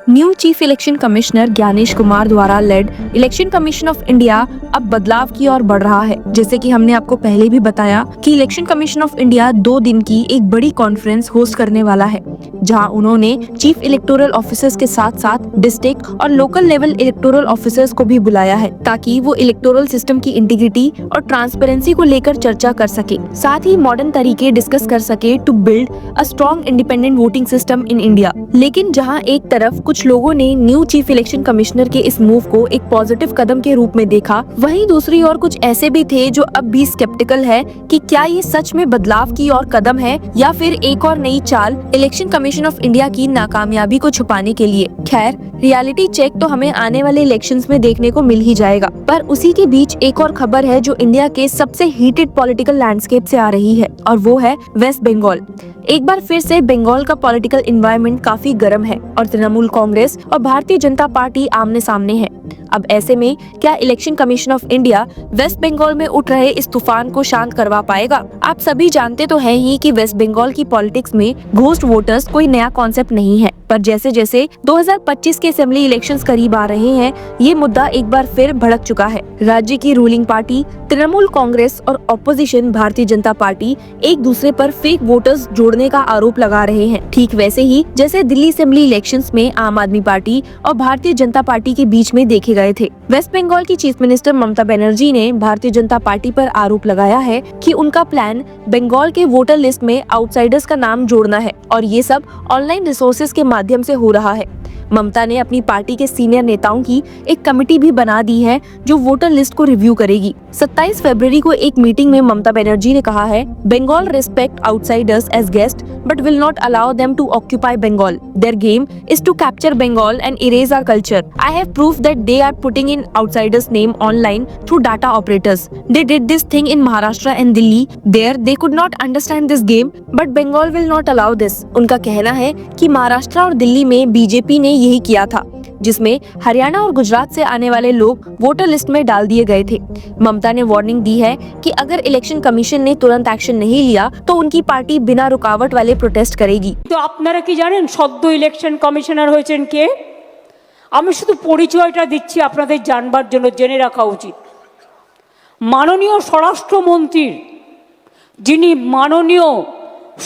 New chief election commissioner Gyanesh Kumar द्वारा led election commission of India अब बदलाव की ओर बढ़ रहा है। जैसे कि हमने आपको पहले भी बताया कि इलेक्शन कमीशन ऑफ इंडिया 2 दिन की एक बड़ी कॉन्फ्रेंस होस्ट करने वाला है, जहां उन्होंने चीफ इलेक्टोरल ऑफिसर्स के साथ साथ डिस्ट्रिक्ट और लोकल लेवल इलेक्टोरल ऑफिसर्स को भी बुलाया है, ताकि वो इलेक्टोरल सिस्टम की इंटीग्रिटी और ट्रांसपेरेंसी को लेकर चर्चा कर सके, साथ ही मॉडर्न तरीके डिस्कस कर सके to build a strong independent voting system in India. लेकिन जहां एक तरफ कुछ लोगों ने न्यू चीफ इलेक्शन कमिश्नर के इस मूव को एक पॉजिटिव कदम के रूप में देखा, वहीं दूसरी ओर कुछ ऐसे भी थे जो अब भी स्केप्टिकल है कि क्या ये सच में बदलाव की ओर कदम है या फिर एक और नई चाल इलेक्शन कमीशन ऑफ इंडिया की नाकामयाबी को छुपाने के लिए। खैर, रियलिटी चेक तो हमें आने वाले इलेक्शंस में देखने को मिल ही जाएगा, पर उसी के बीच एक और खबर है जो इंडिया के सबसे हीटेड पॉलिटिकल लैंडस्केप से आ रही है, और वो है वेस्ट बंगाल। एक बार फिर से बंगाल का पॉलिटिकल एनवायरनमेंट काफी गर्म है और तृणमूल कांग्रेस और भारतीय जनता पार्टी आमने सामने है। अब ऐसे में क्या election commission of India West Bengal में उठ रहे इस तूफान को शांत करवा पाएगा? आप सभी जानते तो हैं ही कि वेस्ट बंगाल की पॉलिटिक्स में घोस्ट वोटर्स कोई नया कॉन्सेप्ट नहीं है, पर जैसे जैसे 2025 के असेंबली इलेक्शंस करीब आ रहे हैं, ये मुद्दा एक बार फिर भड़क चुका है। राज्य की रूलिंग पार्टी तृणमूल कांग्रेस और ऑपोजिशन भारतीय जनता पार्टी एक दूसरे पर फेक वोटर्स जोड़ने का आरोप लगा रहे हैं, ठीक वैसे ही जैसे दिल्ली असेंबली इलेक्शंस में आम आदमी पार्टी और भारतीय जनता पार्टी के बीच में देखे गए थे। वेस्ट बंगाल की चीफ मिनिस्टर ममता बनर्जी ने भारतीय जनता पार्टी पर आरोप लगाया है कि उनका प्लान बंगाल के वोटर लिस्ट में आउटसाइडर्स का नाम जोड़ना है, और ये सब ऑनलाइन रिसोर्सेज के माध्यम से हो रहा है। ममता ने अपनी पार्टी के सीनियर नेताओं की एक कमेटी भी बना दी है जो वोटर लिस्ट को रिव्यू करेगी। 27 फरवरी को एक मीटिंग में ममता बनर्जी ने कहा है, Bengal respect outsiders as guest but will not allow them to occupy Bengal. Their game is to capture Bengal and erase our culture. I have proof that they are putting in outsiders name online through data operators. They did this thing in Maharashtra and Delhi. There they could not understand this game but Bengal will not allow this. उनका कहना है कि महाराष्ट्र और दिल्ली में BJP ने यही किया था, जिसमें हरियाणा और गुजरात से आने वाले लोग वोटर लिस्ट में डाल दिए गए थे। ममता ने वार्निंग दी है कि अगर इलेक्शन कमीशन ने तुरंत एक्शन नहीं लिया तो उनकी पार्टी बिना रुकावट वाले प्रोटेस्ट करेगी। तो আপনারা কি জানেন সদ্য ইলেকশন কমিশনার হয়েছেন কে? আমি শুধু পরিচয়টা দিচ্ছি আপনাদের জানবার জন্য, জেনে রাখা উচিত। মাননীয় স্বরাষ্ট্রমন্ত্রী, যিনি মাননীয়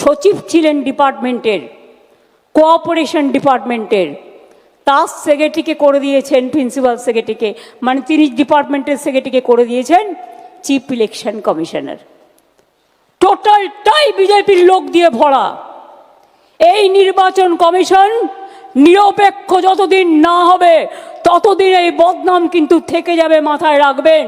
সচিব ছিলেন ডিপার্টমেন্টের, কোঅপারেশন ডিপার্টমেন্টের, তার সেক্রেটারিকে করে দিয়েছেন প্রিন্সিপাল সেক্রেটারিকে, মানে তিনি ডিপার্টমেন্টের সেক্রেটারিকে করে দিয়েছেন চিফ ইলেকশন কমিশনার। টোটালটাই বিজেপির লোক দিয়ে ভরা। এই নির্বাচন কমিশন নিরপেক্ষ যতদিন না হবে ততদিন এই বদনাম কিন্তু থেকে যাবে, মাথায় রাখবেন।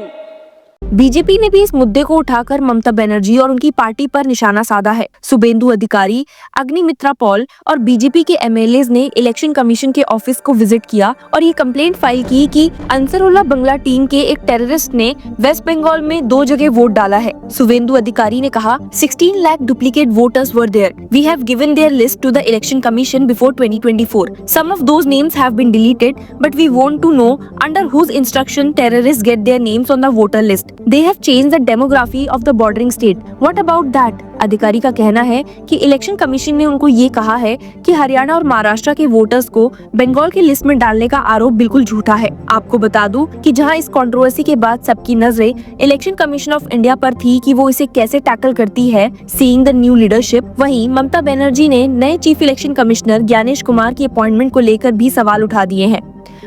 बीजेपी ने भी इस मुद्दे को उठाकर ममता बनर्जी और उनकी पार्टी पर निशाना साधा है। शुभेंदु अधिकारी, अग्निमित्रा पॉल और बीजेपी के एमएलएज ने इलेक्शन कमीशन के ऑफिस को विजिट किया और ये कंप्लेंट फाइल की कि अंसरुल्लाह बंगला टीम के एक टेररिस्ट ने वेस्ट बंगाल में 2 जगह वोट डाला है। शुभेंदु अधिकारी ने कहा, 16 lakh duplicate voters were there. We have given their list to the election commission before 2024. Some of those names have been deleted, but we want to know under whose instruction terrorists get their names on the voter list. They have changed the demography of the bordering state. What about that? अधिकारी का कहना है कि election commission ने उनको ये कहा है कि हरियाणा और महाराष्ट्र के वोटर्स को बंगाल की लिस्ट में डालने का आरोप बिल्कुल झूठा है। आपको बता दूं कि जहां इस कंट्रोवर्सी के बाद सबकी नजरें इलेक्शन कमीशन ऑफ इंडिया पर थी कि वो इसे कैसे टैकल करती है, सीइंग द न्यू लीडरशिप, वहीं ममता बनर्जी ने नए chief election commissioner Gyanesh Kumar की अपॉइंटमेंट को लेकर भी सवाल उठा दिए हैं।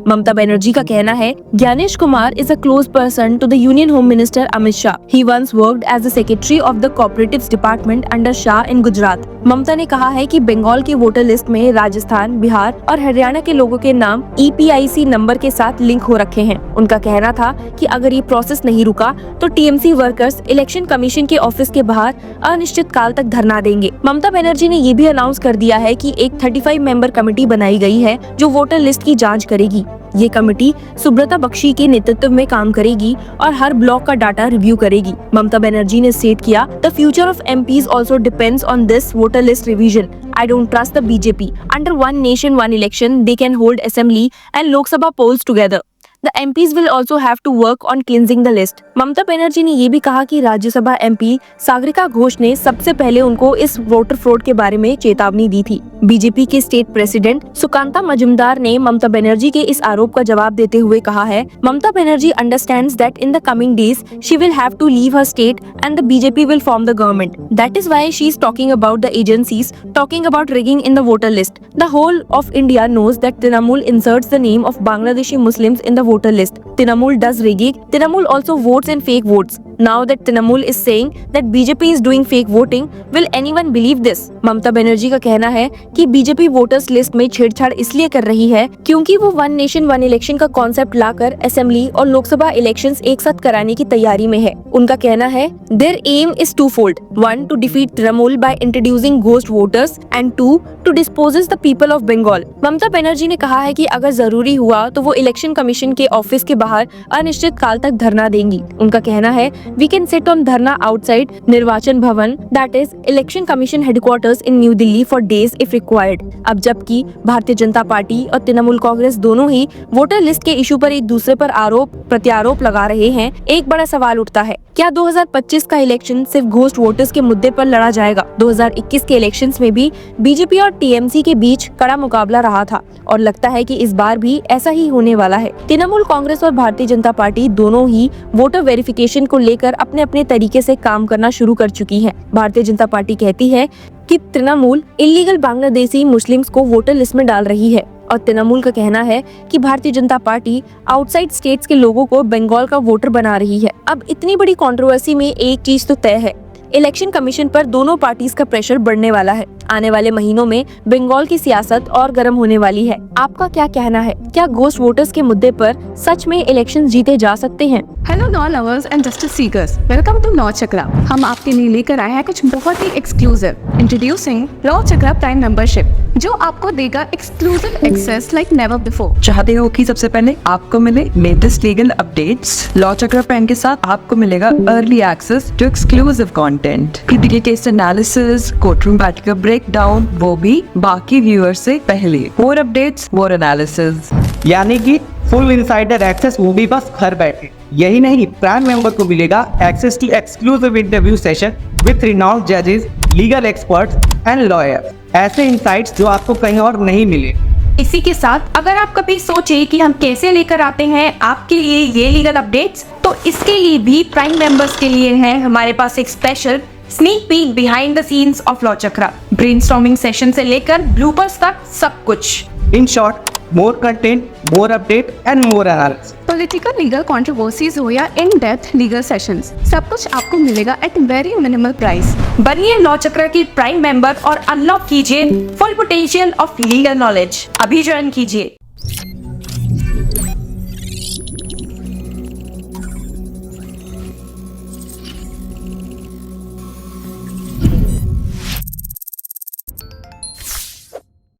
ममता बनर्जी का कहना है, Gyanesh Kumar is a close person to the union home minister Amit Shah. He once worked as the secretary of the cooperatives department under Shah in Gujarat. Mamata ने कहा है कि बंगाल के वोटर लिस्ट में राजस्थान, बिहार और हरियाणा के लोगों के नाम EPIC नंबर के साथ लिंक हो रखे हैं। उनका कहना था कि अगर ये प्रोसेस नहीं रुका तो TMC वर्कर्स इलेक्शन कमीशन के ऑफिस के बाहर अनिश्चित काल तक धरना देंगे। ममता बनर्जी ने ये भी अनाउंस कर दिया है कि एक 35 मेंबर कमेटी बनाई गई है जो वोटर लिस्ट की जांच करेगी। ये कमेटी सुब्रता बख्शी के नेतृत्व में काम करेगी और हर ब्लॉक का डाटा रिव्यू करेगी। ममता बनर्जी ने स्टेट किया, the future of MPs also depends on this voter list revision. I don't trust the BJP. Under one nation, one election, they can hold assembly and Lok Sabha polls together. The MPs will also have to work on cleansing the list. ममता बनर्जी ने ये भी कहा कि Rajya Sabha MP Sagarika Ghosh ने सबसे पहले उनको इस वोटर फ्रॉड के बारे में चेतावनी दी थी। बीजेपी के स्टेट प्रेसिडेंट सुकांता मजुमदार ने ममता बनर्जी के इस आरोप का जवाब देते हुए कहा है, Mamata Banerjee understands that in the coming days she will have to leave her state and the BJP will form the government. That is why she is talking about the agencies, talking about rigging in the voter list. The whole of India knows that Trinamool inserts the name of Bangladeshi Muslims in the voter list. Trinamool does rigging. Trinamool also votes in fake votes. Now that Trinamool is saying that BJP is doing fake voting, will anyone believe this? Mamata Banerjee का कहना है कि BJP voters list में छेड़छाड़ इसलिए कर रही है क्योंकि वो वन नेशन वन इलेक्शन का कॉन्सेप्ट लाकर असेंबली और लोकसभा इलेक्शंस एक साथ कराने की तैयारी में है. उनका कहना है, their aim is twofold. One, to defeat Trinamool by introducing ghost voters, and two, to dispose the people of Bengal. ममता बनर्जी ने कहा है कि अगर जरूरी हुआ तो वो इलेक्शन कमीशन के ऑफिस के बाहर अनिश्चित काल तक धरना देंगी. उनका कहना है, we can sit on धरना outside निर्वाचन भवन, that is election commission headquarters in New Delhi for days if required. अब जबकि भारतीय जनता पार्टी और तृणमूल कांग्रेस दोनों ही वोटर लिस्ट के इशू पर एक दूसरे पर आरोप प्रत्यारोप लगा रहे हैं, एक बड़ा सवाल उठता है, क्या 2025 का इलेक्शन सिर्फ घोस्ट वोटर्स के मुद्दे पर लड़ा जाएगा? 2021 के इलेक्शंस में भी बीजेपी और टीएमसी के बीच कड़ा मुकाबला रहा था और लगता है कि इस बार भी ऐसा ही होने वाला है. तृणमूल कांग्रेस और भारतीय जनता पार्टी दोनों ही वोटर वेरिफिकेशन को लेकर अपने अपने तरीके से काम करना शुरू कर चुकी है. भारतीय जनता पार्टी कहती है कि तृणमूल इलीगल बांग्लादेशी मुस्लिम्स को वोटर लिस्ट में डाल रही है और तृणमूल का कहना है कि Bharatiya Janata party outside states के लोगों को बंगाल का वोटर बना रही है. अब इतनी बड़ी कंट्रोवर्सी में एक चीज तो तय है, इलेक्शन कमीशन पर दोनों पार्टीज का प्रेशर बढ़ने वाला है. आने वाले महीनों में बंगाल की सियासत और गर्म होने वाली है. आपका क्या कहना है? क्या घोस्ट वोटर्स के मुद्दे पर सच में इलेक्शन जीते जा सकते हैं? Hello law lovers and justice seekers, welcome to law Chakra. हम आपके लिए लेकर आए हैं कुछ बहुत ही exclusive. Introducing law Chakra prime membership, जो आपको देगा exclusive access like never before. चाहते हो कि सबसे पहले आपको मिले latest legal updates? Law Chakra prime के साथ आपको मिलेगा early access to exclusive content, critical case analysis, courtroom battle का ब्रेकडाउन, वो भी बाकी व्यूअर से पहले. मोर अपडेट्स, मोर एनालिसिस, यानी कि फुल इनसाइडर एक्सेस, वो भी बस घर बैठे. यही नहीं, प्राइम मेंबर को मिलेगा access to exclusive interview session with renowned जजेस, लीगल एक्सपर्ट्स एंड लॉयर्स. ऐसे इनसाइट्स जो आपको कहीं और नहीं मिले. इसी के साथ अगर आप कभी सोचे कि हम कैसे लेकर आते हैं आपके लिए ये लीगल अपडेट्स, तो इसके लिए भी प्राइम मेंबर्स के लिए है हमारे पास एक special sneak peek behind the scenes of law chakra. Brainstorming session से लेकर ब्लूपर्स तक सब कुछ. In short, more content, more update and more analysis. Political legal controversies हो या इन डेप्थ लीगल सेशंस, सब कुछ आपको मिलेगा एट वेरी मिनिमल प्राइस. बनिए लॉ चक्र की प्राइम मेंबर और अनलॉक कीजिए full potential of legal knowledge. अभी ज्वाइन कीजिए.